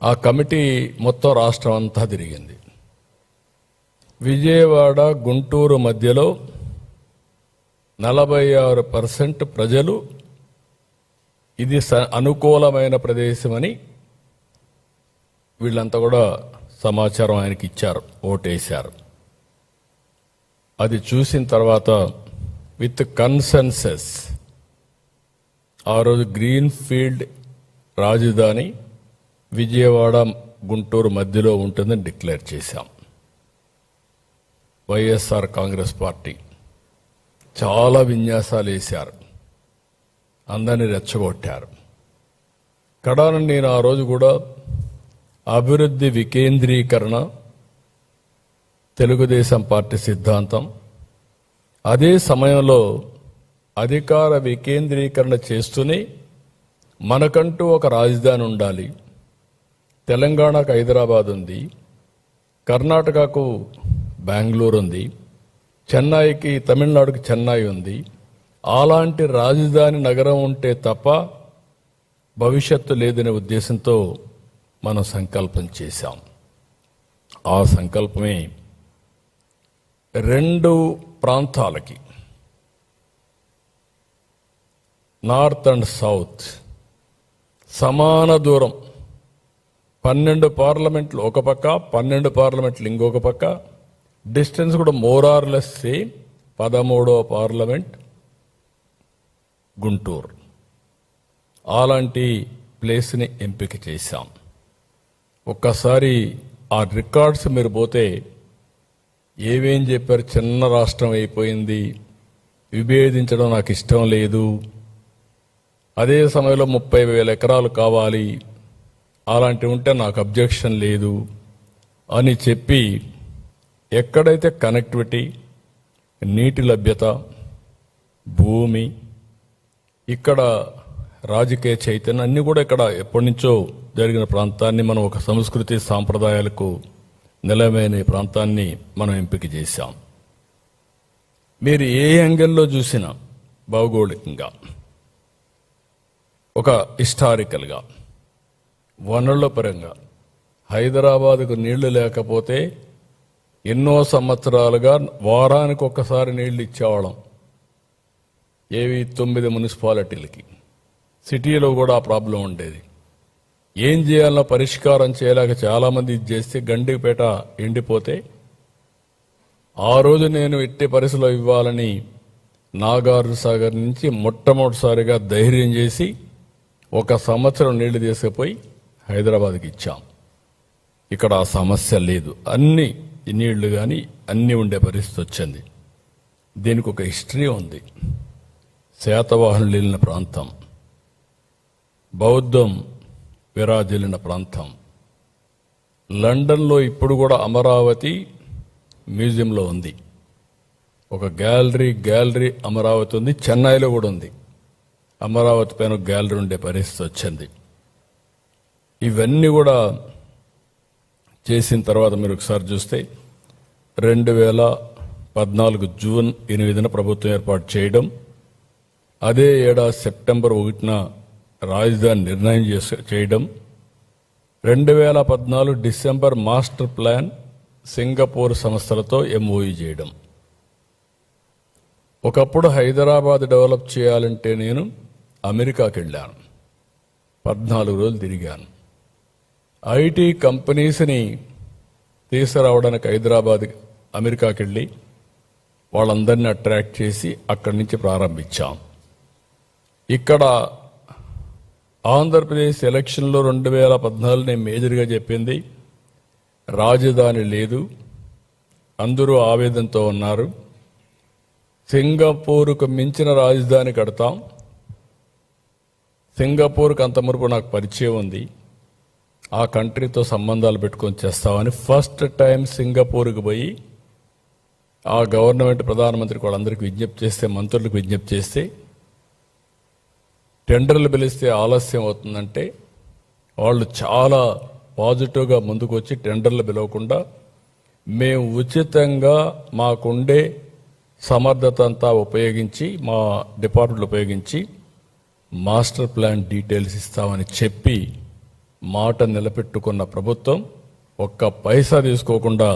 ఆ కమిటీ మొత్తం రాష్ట్రం అంతా తిరిగింది. విజయవాడ గుంటూరు మధ్యలో 46% ప్రజలు ఇది అనుకూలమైన ప్రదేశమని వీళ్ళంతా కూడా సమాచారం ఆయనకి ఇచ్చారు, ఓటేశారు. అది చూసిన తర్వాత విత్ కన్సెన్సస్ ఆ రోజు గ్రీన్ ఫీల్డ్ రాజధాని విజయవాడ గుంటూరు మధ్యలో ఉంటుందని డిక్లేర్ చేశాం. వైఎస్ఆర్ కాంగ్రెస్ పార్టీ చాలా విన్యాసాలు వేశారు, అందరినీ రెచ్చగొట్టారు. కడాన నేను ఆ రోజు కూడా అభివృద్ధి వికేంద్రీకరణ తెలుగుదేశం పార్టీ సిద్ధాంతం, అదే సమయంలో అధికార వికేంద్రీకరణ చేస్తూనే మనకంటూ ఒక రాజధాని ఉండాలి. తెలంగాణకు హైదరాబాద్ ఉంది, కర్ణాటకకు బెంగళూరు ఉంది, చెన్నైకి తమిళనాడుకి చెన్నై ఉంది. అలాంటి రాజధాని నగరం ఉంటే తప్ప భవిష్యత్తు లేదనే ఉద్దేశంతో మనం సంకల్పం చేశాం. ఆ సంకల్పమే 2 ప్రాంతాలకి, నార్త్ అండ్ సౌత్ సమాన దూరం, 12 పార్లమెంట్లు ఒక పక్క, 12 పార్లమెంట్లు ఇంకొక పక్క, డిస్టెన్స్ కూడా మోరార్లెస్ సేమ్. 13వ పార్లమెంట్ గుంటూరు. అలాంటి ప్లేస్ని ఎంపిక చేశాం. ఒక్కసారి ఆ రికార్డ్స్ మీరు పోతే ఏమేం చెప్పారు. చిన్న రాష్ట్రం అయిపోయింది, విభేదించడం నాకు ఇష్టం లేదు, అదే సమయంలో 30,000 ఎకరాలు కావాలి, అలాంటివి ఉంటే నాకు అబ్జెక్షన్ లేదు అని చెప్పి, ఎక్కడైతే కనెక్టివిటీ, నీటి లభ్యత, భూమి, ఇక్కడ రాజకీయ చైతన్యం అన్నీ కూడా ఇక్కడ ఎప్పటి నుంచో జరిగిన ప్రాంతాన్ని మనం ఒక సంస్కృతి సాంప్రదాయాలకు నిలమైన ప్రాంతాన్ని మనం ఎంపిక చేశాం. మీరు ఏ యాంగిల్లో చూసినా, భౌగోళికంగా, ఒక హిస్టారికల్గా, వనరుల పరంగా హైదరాబాద్కు నీళ్లు లేకపోతే ఎన్నో సంవత్సరాలుగా వారానికి ఒక్కసారి నీళ్లు ఇచ్చేవాళ్ళం. ఏవి 9 మున్సిపాలిటీలకి. సిటీలో కూడా ఆ ప్రాబ్లం ఉండేది. ఏం చేయాలన్నా పరిష్కారం చేయలేక చాలామంది ఇది చేస్తే గండిపేట ఎండిపోతే ఆ రోజు నేను ఎట్టి పరిస్థితిలో ఇవ్వాలని నాగార్జున సాగర్ నుంచి మొట్టమొదటిసారిగా ధైర్యం చేసి 1 సంవత్సరం నీళ్లు తీసుకుపోయి హైదరాబాద్కి ఇచ్చాం. ఇక్కడ ఆ సమస్య లేదు, అన్ని నీళ్లు కానీ అన్నీ ఉండే పరిస్థితి వచ్చింది. దీనికి ఒక హిస్టరీ ఉంది. శాతవాహనులు వెళ్ళిన ప్రాంతం, బౌద్ధం విరాజిల్లిన ప్రాంతం. లండన్లో ఇప్పుడు కూడా అమరావతి మ్యూజియంలో ఉంది, ఒక గ్యాలరీ అమరావతి ఉంది. చెన్నైలో కూడా ఉంది, అమరావతి పైన గ్యాలరీ ఉండే పరిస్థితి వచ్చింది. ఇవన్నీ కూడా చేసిన తర్వాత మీరు ఒకసారి చూస్తే 2014 జూన్ 8న ప్రభుత్వం ఏర్పాటు చేయడం, అదే ఏడాది సెప్టెంబర్ 1న రాజధాని నిర్ణయం చేయడం, 2014 డిసెంబర్ మాస్టర్ ప్లాన్ సింగపూర్ సంస్థలతో MOU చేయడం. ఒకప్పుడు హైదరాబాద్ డెవలప్ చేయాలంటే నేను అమెరికాకి వెళ్ళాను, 14 రోజులు తిరిగాను. ఐటీ కంపెనీస్ని తీసుకురావడానికి హైదరాబాద్ అమెరికాకి వెళ్ళి వాళ్ళందరినీ అట్రాక్ట్ చేసి అక్కడి నుంచి ప్రారంభించాం. ఇక్కడ ఆంధ్రప్రదేశ్ ఎలక్షన్లో 2014 నేను మేజర్గా చెప్పింది, రాజధాని లేదు, అందరూ ఆవేదనతో ఉన్నారు, సింగపూర్కు మించిన రాజధాని కడతాం. సింగపూర్కు అంత మునుపు నాకు పరిచయం ఉంది, ఆ కంట్రీతో సంబంధాలు పెట్టుకొని చేస్తామని ఫస్ట్ టైం సింగపూర్కి పోయి ఆ గవర్నమెంట్ ప్రధానమంత్రికి వాళ్ళందరికీ విజ్ఞప్తి చేస్తే, మంత్రులకు విజ్ఞప్తి చేస్తే, టెండర్లు పిలిస్తే ఆలస్యం అవుతుందంటే వాళ్ళు చాలా పాజిటివ్గా ముందుకు వచ్చి టెండర్లు పిలవకుండా మేము ఉచితంగా మాకుండే సమర్థత అంతా ఉపయోగించి, మా డిపార్ట్మెంట్లు ఉపయోగించి మాస్టర్ ప్లాన్ డీటెయిల్స్ ఇస్తామని చెప్పి మాట నిలబెట్టుకున్న ప్రభుత్వం ఒక్క పైసా తీసుకోకుండా